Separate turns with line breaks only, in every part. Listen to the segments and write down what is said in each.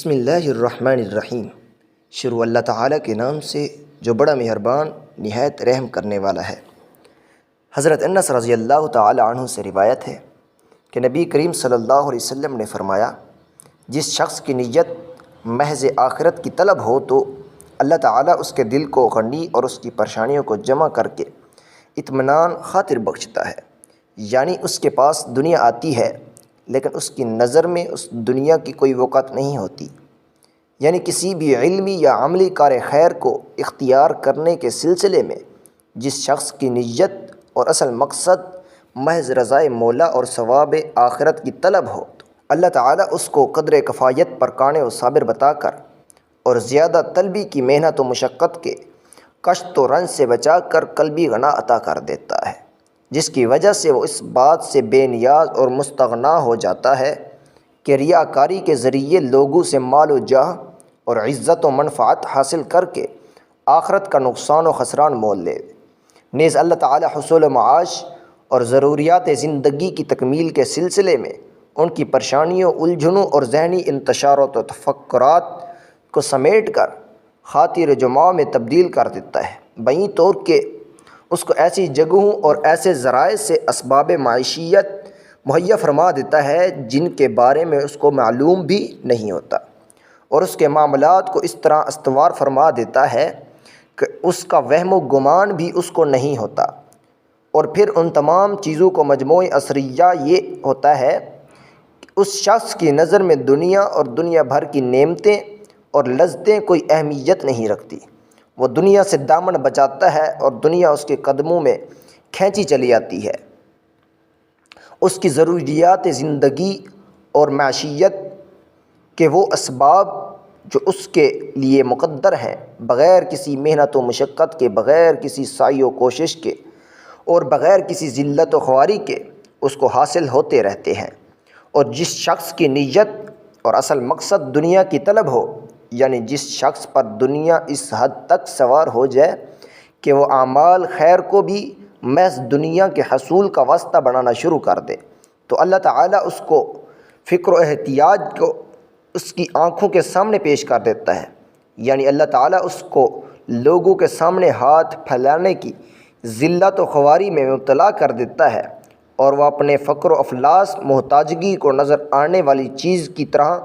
بسم اللہ الرحمن الرحیم۔ شروع اللہ تعالیٰ کے نام سے جو بڑا مہربان نہایت رحم کرنے والا ہے۔ حضرت انس رضی اللہ تعالیٰ عنہ سے روایت ہے کہ نبی کریم صلی اللہ علیہ وسلم نے فرمایا، جس شخص کی نیت محض آخرت کی طلب ہو تو اللہ تعالیٰ اس کے دل کو غنی اور اس کی پریشانیوں کو جمع کر کے اطمینان خاطر بخشتا ہے۔ یعنی اس کے پاس دنیا آتی ہے لیکن اس کی نظر میں اس دنیا کی کوئی وقعت نہیں ہوتی۔ یعنی کسی بھی علمی یا عملی کار خیر کو اختیار کرنے کے سلسلے میں جس شخص کی نیت اور اصل مقصد محض رضائے مولا اور ثواب آخرت کی طلب ہو تو اللہ تعالیٰ اس کو قدر کفایت پر قانع و صابر بتا کر اور زیادہ طلبی کی محنت و مشقت کے کشت و رنج سے بچا کر قلبی غنا عطا کر دیتا ہے، جس کی وجہ سے وہ اس بات سے بے نیاز اور مستغنا ہو جاتا ہے کہ ریاکاری کے ذریعے لوگوں سے مال و جاہ اور عزت و منفعت حاصل کر کے آخرت کا نقصان و خسران مول لے۔ نیز اللہ تعالی حصول و معاش اور ضروریات زندگی کی تکمیل کے سلسلے میں ان کی پریشانیوں، الجھنوں اور ذہنی انتشارات و تفکرات کو سمیٹ کر خاطر جماع میں تبدیل کر دیتا ہے، بیں طور کہ اس کو ایسی جگہوں اور ایسے ذرائع سے اسباب معیشیت مہیا فرما دیتا ہے جن کے بارے میں اس کو معلوم بھی نہیں ہوتا، اور اس کے معاملات کو اس طرح استوار فرما دیتا ہے کہ اس کا وہم و گمان بھی اس کو نہیں ہوتا۔ اور پھر ان تمام چیزوں کو مجموعی اثریہ یہ ہوتا ہے کہ اس شخص کی نظر میں دنیا اور دنیا بھر کی نعمتیں اور لذتیں کوئی اہمیت نہیں رکھتی۔ وہ دنیا سے دامن بچاتا ہے اور دنیا اس کے قدموں میں کھینچی چلی آتی ہے۔ اس کی ضروریات زندگی اور معیشت کے وہ اسباب جو اس کے لیے مقدر ہیں بغیر کسی محنت و مشقت کے، بغیر کسی سعی و کوشش کے اور بغیر کسی ذلت و خواری کے اس کو حاصل ہوتے رہتے ہیں۔ اور جس شخص کی نیت اور اصل مقصد دنیا کی طلب ہو، یعنی جس شخص پر دنیا اس حد تک سوار ہو جائے کہ وہ اعمال خیر کو بھی محض دنیا کے حصول کا واسطہ بنانا شروع کر دے، تو اللہ تعالیٰ اس کو فکر و احتیاج کو اس کی آنکھوں کے سامنے پیش کر دیتا ہے۔ یعنی اللہ تعالیٰ اس کو لوگوں کے سامنے ہاتھ پھیلانے کی ذلت و خواری میں مبتلا کر دیتا ہے، اور وہ اپنے فقر و افلاس، محتاجگی کو نظر آنے والی چیز کی طرح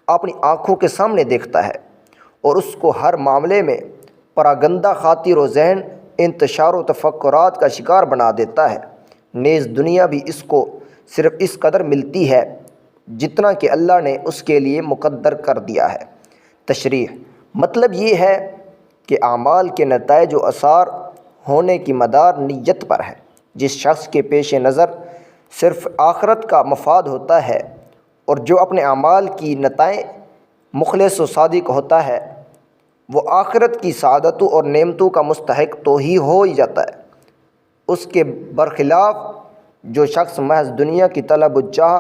اپنی آنکھوں کے سامنے دیکھتا ہے، اور اس کو ہر معاملے میں پراگندہ خاطر و ذہن انتشار و تفکرات کا شکار بنا دیتا ہے۔ نیز دنیا بھی اس کو صرف اس قدر ملتی ہے جتنا کہ اللہ نے اس کے لیے مقدر کر دیا ہے۔ تشریح: مطلب یہ ہے کہ اعمال کے نتائج و آثار ہونے کی مدار نیت پر ہے۔ جس شخص کے پیش نظر صرف آخرت کا مفاد ہوتا ہے اور جو اپنے اعمال کی نتائج مخلص و صادق ہوتا ہے، وہ آخرت کی سعادتوں اور نعمتوں کا مستحق تو ہو ہی جاتا ہے۔ اس کے برخلاف جو شخص محض دنیا کی طلب و چاہ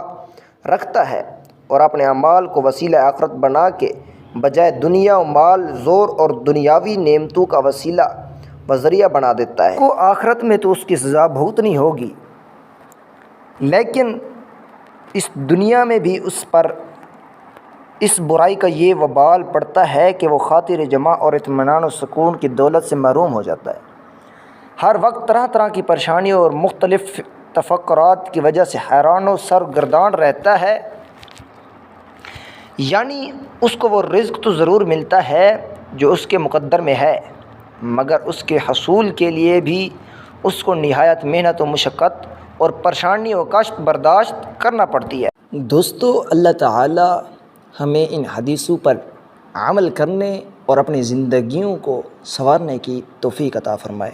رکھتا ہے اور اپنے اعمال کو وسیلہ آخرت بنا کے بجائے دنیا و مال، زور اور دنیاوی نعمتوں کا وسیلہ و ذریعہ بنا دیتا ہے، کو آخرت میں تو اس کی سزا بھگتنی ہوگی، لیکن اس دنیا میں بھی اس پر اس برائی کا یہ وبال پڑتا ہے کہ وہ خاطر جماع اور اطمینان و سکون کی دولت سے محروم ہو جاتا ہے۔ ہر وقت طرح طرح کی پریشانیوں اور مختلف تفکرات کی وجہ سے حیران و سرگردان رہتا ہے۔ یعنی اس کو وہ رزق تو ضرور ملتا ہے جو اس کے مقدر میں ہے، مگر اس کے حصول کے لیے بھی اس کو نہایت محنت و مشقت اور پریشانی و کشت برداشت کرنا پڑتی ہے۔ دوستو، اللہ تعالی ہمیں ان حدیثوں پر عمل کرنے اور اپنی زندگیوں کو سنوارنے کی توفیق عطا فرمائے۔